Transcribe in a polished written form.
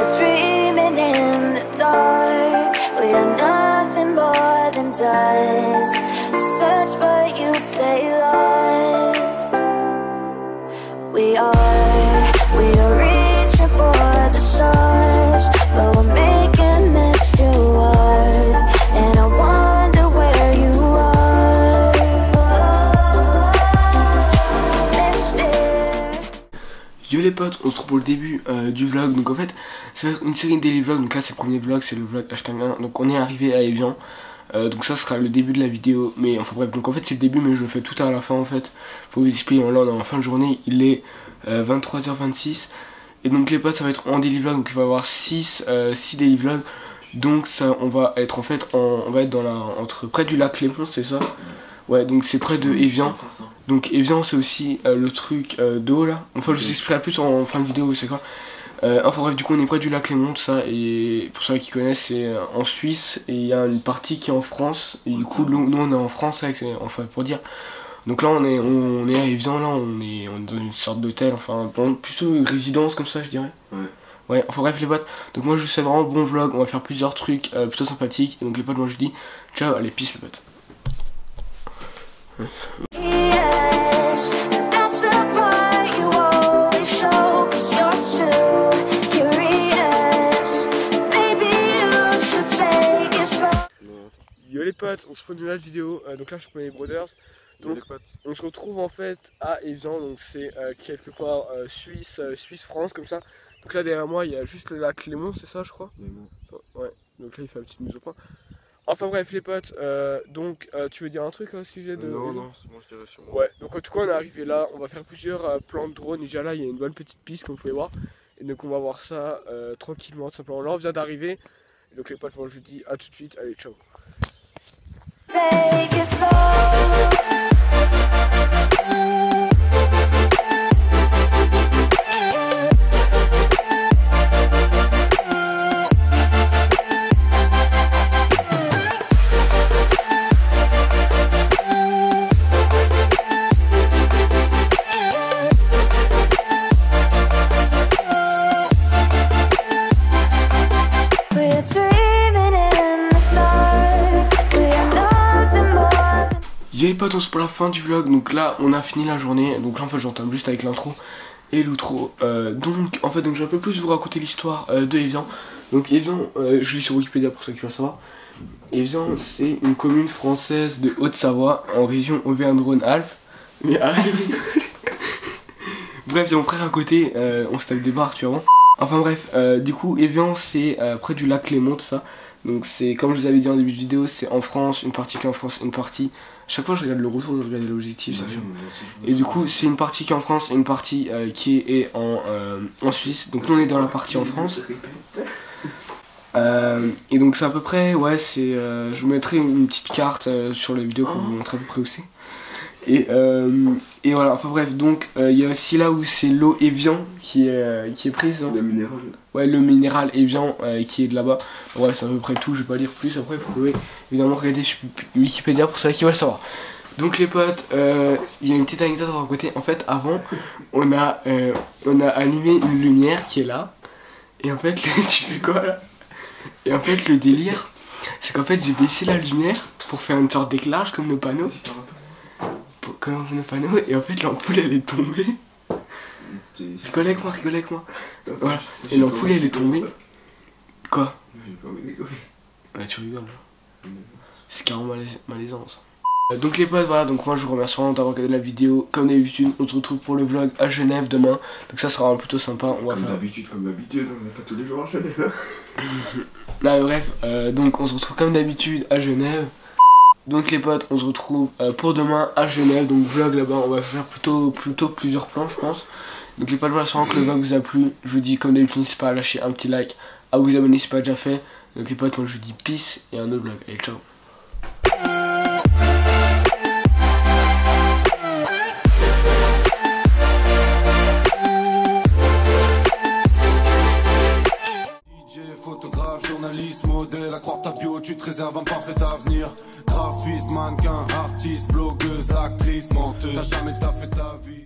We're dreaming in the dark. We are nothing more than dust. Search but you stay lost. We are reaching for the stars, but we're making this too hard. And I wonder where you are, Mister. Yo les potes, on se retrouve pour le début du vlog. Donc en fait, ça va être une série de daily vlogs. Donc là c'est le premier vlog, c'est le vlog #1. Donc on est arrivé à Evian. Donc ça sera le début de la vidéo. Mais enfin bref, donc en fait c'est le début, mais je le fais tout à la fin en fait. Pour vous expliquer, là on est en fin de journée, il est 23h26. Et donc les potes, ça va être en daily vlog. Donc il va y avoir 6 daily vlogs. Donc ça, on va être en fait on va être dans entre près du lac Clément, c'est ça? Ouais, donc c'est près de Evian. Donc Evian c'est aussi le truc d'eau là. Enfin je vous expliquerai plus en fin de vidéo c'est quoi. Enfin bref, du coup on est près du lac Clément, tout ça. Et pour ceux qui connaissent, c'est en Suisse. Et il y a une partie qui est en France. Et du coup nous on est en France là, enfin pour dire. Donc là on est à Evian, là on est dans une sorte d'hôtel. Enfin plutôt une résidence comme ça je dirais. Ouais, enfin bref les potes, donc moi je vous souhaite vraiment bon vlog. On va faire plusieurs trucs plutôt sympathiques. Et donc les potes, moi je dis ciao, allez peace les potes. Yes, that's the part you always show, 'cause you're too curious. Maybe you should take it slow. Yo les potes, on se retrouve dans une nouvelle vidéo. Donc là je suis avec mes brothers. Donc on se retrouve en fait à Evian, donc c'est quelque part Suisse, France comme ça. Donc là derrière moi il y a juste le lac Léman, c'est ça je crois. Ouais, donc là il fait une petite mise au point. Enfin bref les potes, donc tu veux dire un truc au sujet de... Non, c'est bon, je dirais sur moi. Ouais, donc en tout cas on est arrivé là, on va faire plusieurs plans de drone. Déjà là il y a une bonne petite piste comme vous pouvez voir. Et donc on va voir ça tranquillement, tout simplement. Là on vient d'arriver. Et donc les potes, moi je vous dis à tout de suite, allez ciao. Take it slow. Yo les potes, on se pour la fin du vlog. Donc là on a fini la journée. Donc là en fait j'entends juste avec l'intro et l'outro. Donc en fait donc je vais un peu plus vous raconter l'histoire de Evian. Donc Evian, je lis sur Wikipédia pour ceux qui veulent savoir. Evian c'est une commune française de Haute-Savoie en région Auvergne-Rhône-Alpes. Mais arrête de rigoler. Bref, c'est mon frère à côté, on se tape des barres tu vois. Enfin bref, du coup Evian c'est près du lac Clément, tout ça. Donc c'est comme je vous avais dit en début de vidéo, c'est en France, une partie qui est en France, une partie... Chaque fois je regarde le retour, je regarde l'objectif, c'est sûr. Et du coup c'est une partie qui est en France et une partie qui est en Suisse. Donc nous on est dans la partie en France. Et donc c'est à peu près, ouais c'est... je vous mettrai une petite carte sur la vidéo pour vous montrer à peu près où c'est. Et voilà, enfin bref, donc il y a aussi là où c'est l'eau Evian qui est prise. Hein. Le minéral. Ouais, le minéral Evian qui est de là-bas. Ouais, c'est à peu près tout, je vais pas lire plus. Après, vous pouvez évidemment regarder sur Wikipédia pour ceux qui veulent savoir. Donc les potes, il y a une petite anecdote à raconter. En fait, avant, on a allumé une lumière qui est là. Et en fait, tu fais quoi là? Et en fait, le délire, c'est qu'en fait, j'ai baissé la lumière pour faire une sorte d'éclairage comme nos panneaux. Comme nos panneaux, et en fait, l'ampoule elle est tombée. Rigole avec moi. Voilà, et l'ampoule elle est tombée. Quoi? Ouais, tu rigoles. C'est carrément malaisant ça. Donc les potes, voilà, donc moi je vous remercie vraiment d'avoir regardé la vidéo. Comme d'habitude, on se retrouve pour le vlog à Genève demain. Donc ça sera plutôt sympa. On va comme faire... d'habitude, on n'est pas tous les jours à Genève. Non, bref, donc on se retrouve comme d'habitude à Genève. Donc les potes, on se retrouve pour demain à Genève. Donc vlog là-bas, on va faire plutôt plusieurs plans je pense. Donc les potes, voilà, sûrement que le vlog vous a plu. Je vous dis comme d'habitude, n'hésitez pas à lâcher un petit like, à vous abonner si ce n'est pas déjà fait. Donc les potes, moi je vous dis peace et un autre vlog. Allez ciao. Photographe, journaliste, modèle, à croire ta bio, tu te réserves un parfait avenir. Graphiste, mannequin, artiste, blogueuse, actrice, menteuse, t'as jamais taffé ta vie.